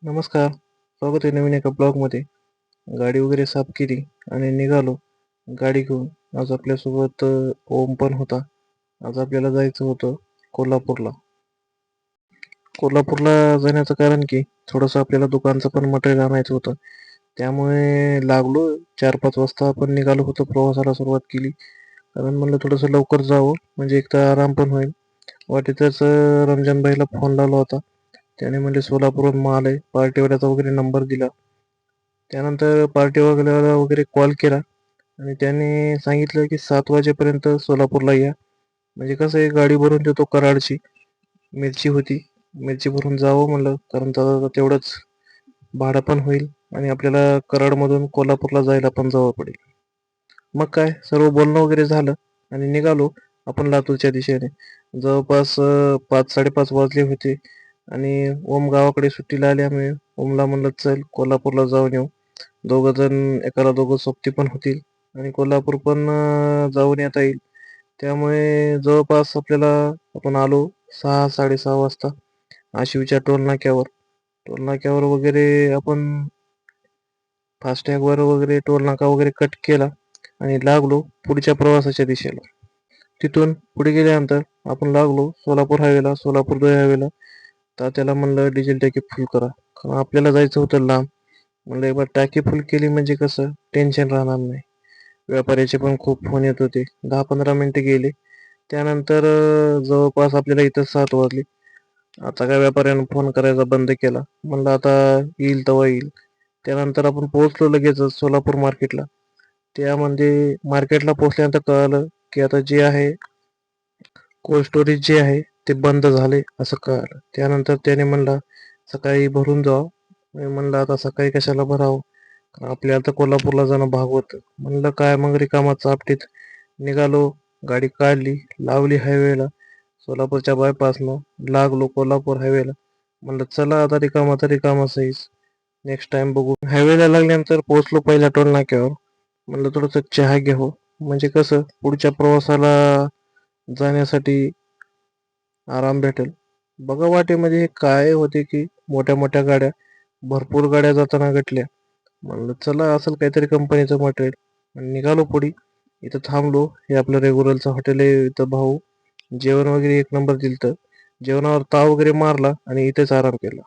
नमस्कार. स्वागत आहे नवीन एका ब्लॉगमध्ये. गाडी वगैरे साफ केली आणि निघालो गाडी घेऊन. आज आपल्यासोबत ओम पण होता. आज आपल्याला जायचं होतं कोल्हापूरला. कोल्हापूरला जाण्याचं कारण की थोडंसं आपल्याला दुकानचं पण मटेरियल आणायचं होतं. त्यामुळे लागलो 4-5 वाजता आपण निघालो होतो. प्रवासाला सुरुवात केली. कारण म्हणलं थोडंसं लवकर जावं म्हणजे एक तर आराम पण होईल. वाटेतच रमजानभाईला फोन लावला होता. त्याने म्हणले सोलापूरहून माल आहे. पार्टीवाल्याचा वगैरे नंबर दिला. त्यानंतर पार्टीवाल्याला वगैरे कॉल केला आणि त्याने सांगितलं की 7 वाजेपर्यंत सोलापूरला या. म्हणजे कसं आहे गाडी भरून देतो कराडची. मिरची होती. मिरची भरून जावं म्हणलं कारण तेवढंच भाडं पण होईल आणि आपल्याला कराडमधून कोल्हापूरला जायला पण जवळ पडेल. मग काय सर्व बोलणं वगैरे झालं आणि निघालो आपण लातूरच्या दिशेने. जवळपास 5-5:30 वाजले होते आणि ओम गावाकडे सुट्टीला आल्यामुळे ओमला म्हणलं चल कोल्हापूरला जाऊन येऊ. दोघं जण एकाला दोघं सोबती पण होतील आणि कोल्हापूर पण जाऊन येता येईल. त्यामुळे जवळपास आपल्याला आपण आलो 6-6:30 वाजता आशिवच्या टोल नाक्यावर. टोल नाक्यावर वगैरे आपण फास्टॅगवर वगैरे टोल नाका वगैरे कट केला आणि लागलो पुढच्या प्रवासाच्या दिशेला. तिथून पुढे गेल्यानंतर आपण लागलो सोलापूर हायवेला, सोलापूर धुळे हायवेला. तर त्याला म्हणलं डिझेल टाकी फुल करा. कारण आपल्याला जायचं होतं लांब. म्हणलं एकदा टाकी फुल केली म्हणजे कसं टेन्शन राहणार नाही. व्यापाऱ्याचे पण खूप फोन येत होते. 10-15 मिनिटं गेले. त्यानंतर जवळपास आपल्याला इथं 7 वाजले. आता काय व्यापाऱ्यानं फोन करायचा बंद केला. म्हणलं आता येईल तेव्हा येईल. त्यानंतर आपण पोहोचलो लगेचच सोलापूर मार्केटला. त्यामध्ये मार्केटला पोहोचल्यानंतर कळालं की आता जे आहे कोल्ड स्टोरेज जे आहे ते बंद झाले असं कळालं. त्यानंतर त्याने म्हणला सकाळी भरून जावं. मी म्हणलं आता सकाळी कशाला भरावं? आपल्याला तर कोल्हापूरला जाणं भाग होतं. म्हणलं काय मग रिकामा चापटीत निघालो. गाडी काढली, लावली हायवेला. सोलापूरच्या बायपासनं लागलो कोल्हापूर हायवेला. म्हणलं चला आता रिकामा तर रिकामा सहीच. नेक्स्ट टाइम बघू. हायवेला लागल्यानंतर पोहोचलो पहिल्या टोल नाक्यावर. म्हणलं थोडंसं चहा घ्यावं. म्हणजे कसं पुढच्या प्रवासाला जाण्यासाठी आराम भेटेल. बघा वाटेमध्ये काय होते की मोठ्या मोठ्या गाड्या, भरपूर गाड्या जाताना भेटल्या. म्हणलं चला असेल काहीतरी कंपनीचं मटेरियल. निघालो पुढे. इथं थांबलो. हे आपलं रेग्युलरचं हॉटेल आहे. इथं भाऊ जेवण वगैरे एक नंबर दिलतं. जेवणावर ताव वगैरे मारला आणि इथेच आराम केला.